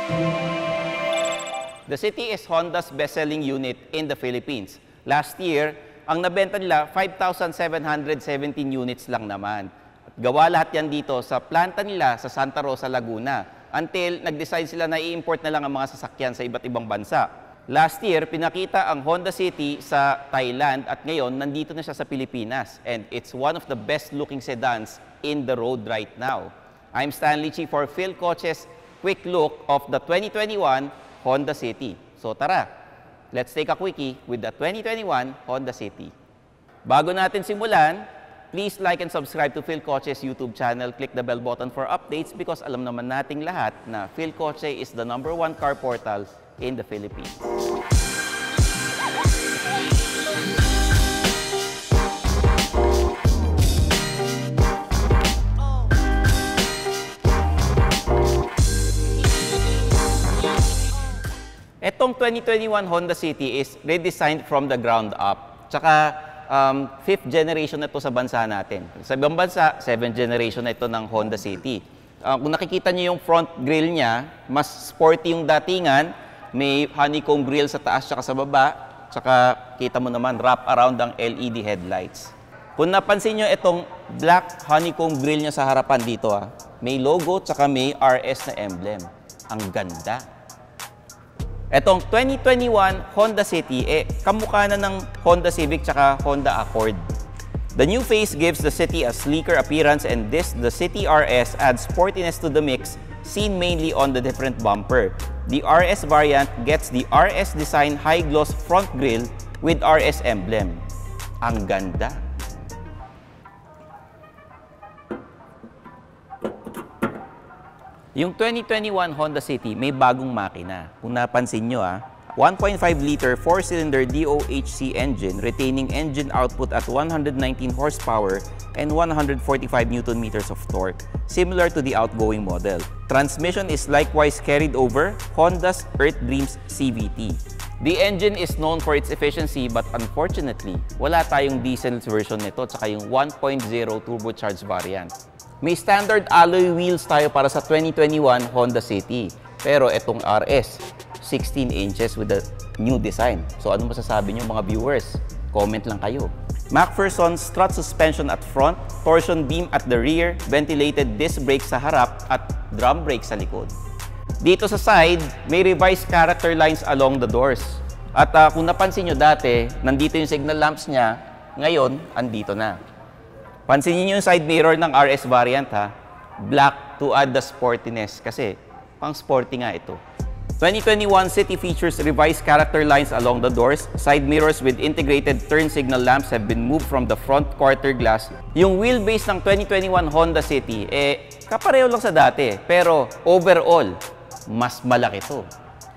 The City is Honda's best-selling unit in the Philippines. Last year, ang nabenta nila 5,717 units lang naman. At gawa lahat yan dito sa planta nila sa Santa Rosa, Laguna, until nag-decide sila na i-import na lang ang mga sasakyan sa iba't ibang bansa. Last year, pinakita ang Honda City sa Thailand at ngayon, nandito na siya sa Pilipinas. And it's one of the best-looking sedans in the road right now. I'm Stanley Chi for Phil Coches quick look of the 2021 Honda City. So tara, let's take a quickie with the 2021 Honda City. Bago natin simulan, please like and subscribe to Phil Coches YouTube channel. Click the bell button for updates because alam naman nating lahat na Phil Coche is the #1 car portal in the Philippines. Etong 2021 Honda City is redesigned from the ground up. Tsaka 5th generation na ito sa bansa natin. Sa ibang bansa, 7th generation na ito ng Honda City. Kung nakikita niyo yung front grille niya, mas sporty yung datingan. May honeycomb grill sa taas tsaka sa baba. Tsaka kita mo naman wrap around ang LED headlights. Kung napansin nyo itong black honeycomb grill niya sa harapan dito, may logo tsaka may RS na emblem. Ang ganda. Etong 2021 Honda City, kamukha na ng Honda Civic tsaka Honda Accord. The new face gives the City a sleeker appearance and the City RS adds sportiness to the mix, seen mainly on the different bumper. The RS variant gets the RS design high-gloss front grille with RS emblem. Ang ganda! Yung 2021 Honda City may bagong makina. Kung napansin nyo 1.5-liter 4-cylinder DOHC engine retaining engine output at 119 horsepower and 145 Nm of torque, similar to the outgoing model. Transmission is likewise carried over Honda's Earth Dreams CVT. The engine is known for its efficiency but unfortunately, wala tayong diesel version nito tsaka yung 1.0 turbocharged variant. May standard alloy wheels tayo para sa 2021 Honda City. Pero itong RS, 16 inches with the new design. So ano masasabi niyo mga viewers? Comment lang kayo. McPherson strut suspension at front, torsion beam at the rear, ventilated disc brakes sa harap at drum brakes sa likod. Dito sa side, may revised character lines along the doors. At kung napansin nyo dati, nandito yung signal lamps niya, ngayon, andito na. Pansinin niyo yung side mirror ng RS variant black to add the sportiness kasi pang sporty nga ito. 2021 City features revised character lines along the doors. Side mirrors with integrated turn signal lamps have been moved from the front quarter glass. Yung wheelbase ng 2021 Honda City, kapareho lang sa dati. Pero overall, mas malaki to.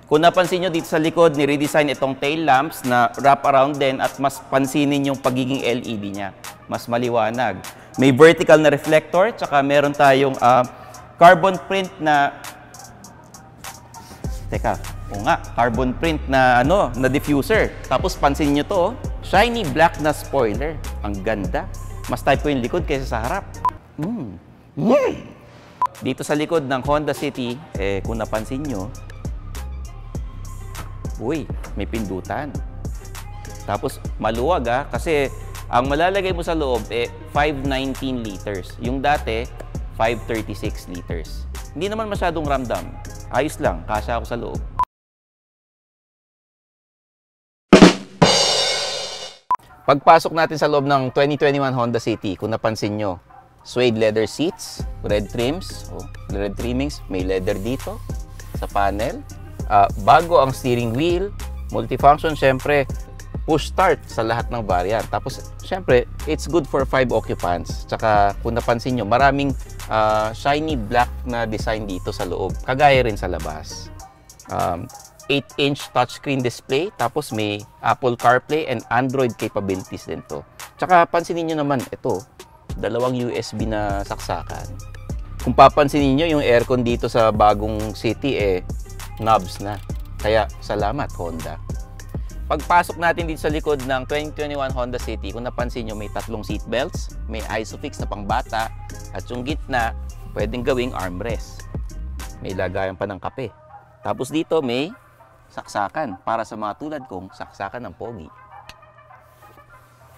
Kung napansin nyo dito sa likod, ni-redesign itong tail lamps na wrap around din at mas pansinin yung pagiging LED niya. Mas maliwanag. May vertical na reflector, tsaka meron tayong carbon print na carbon print na na diffuser. Tapos pansin nyo to, shiny black na spoiler. Ang ganda. Mas type ko yung likod kaysa sa harap. Dito sa likod ng Honda City, kung napansin nyo, may pindutan. Tapos maluwag kasi ang malalagay mo sa loob 519 liters. Yung dati, 536 liters. Hindi naman masyadong ramdam. Ayos lang, kasya ako sa loob. Pagpasok natin sa loob ng 2021 Honda City, kung napansin nyo, suede leather seats, red trims, red trimmings, may leather dito sa panel. Bago ang steering wheel, multifunction, syempre, push start sa lahat ng variant. Tapos, syempre, it's good for 5 occupants. Tsaka, kung napansin nyo, maraming shiny black na design dito sa loob. Kagaya rin sa labas. 8-inch touchscreen display. Tapos, may Apple CarPlay and Android capabilities din to. Tsaka, pansinin nyo naman, ito, dalawang USB na saksakan. Kung papansinin nyo, yung aircon dito sa bagong City, knobs na. Kaya, salamat, Honda. Pagpasok natin dito sa likod ng 2021 Honda City, kung napansin nyo, may 3 seatbelts, may ISOFIX na pangbata, at yung gitna, pwedeng gawing armrest. May lagayan pa ng kape. Tapos dito may saksakan para sa mga tulad kong saksakan ng pogi.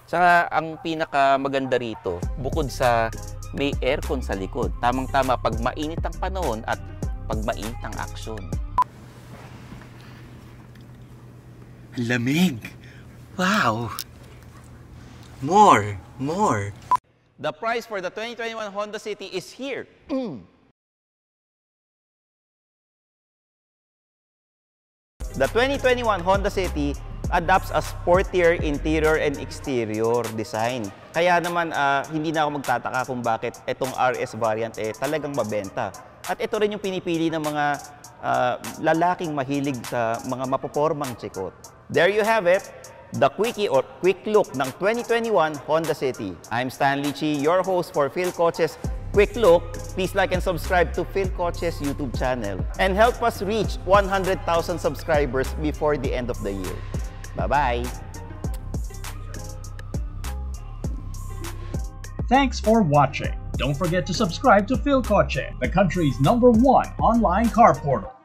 Saka ang pinakamaganda rito, bukod sa may aircon sa likod, tamang-tama pag mainit ang panahon at pag mainit ang aksyon. Lamig! Wow! More! The price for the 2021 Honda City is here. The 2021 Honda City adopts a sportier interior and exterior design. Kaya naman hindi na ako magtataka kung bakit itong RS variant talagang mabenta. At ito rin yung pinipili ng mga lalaking mahilig sa mga mapopormang tsikot. There you have it, the quickie or quick look ng 2021 Honda City. I'm Stanley Chi, your host for Phil Coches Quick Look. Please like and subscribe to Phil Coches YouTube channel and help us reach 100,000 subscribers before the end of the year. Bye-bye! Thanks for watching. Don't forget to subscribe to Phil Coche, the country's #1 online car portal.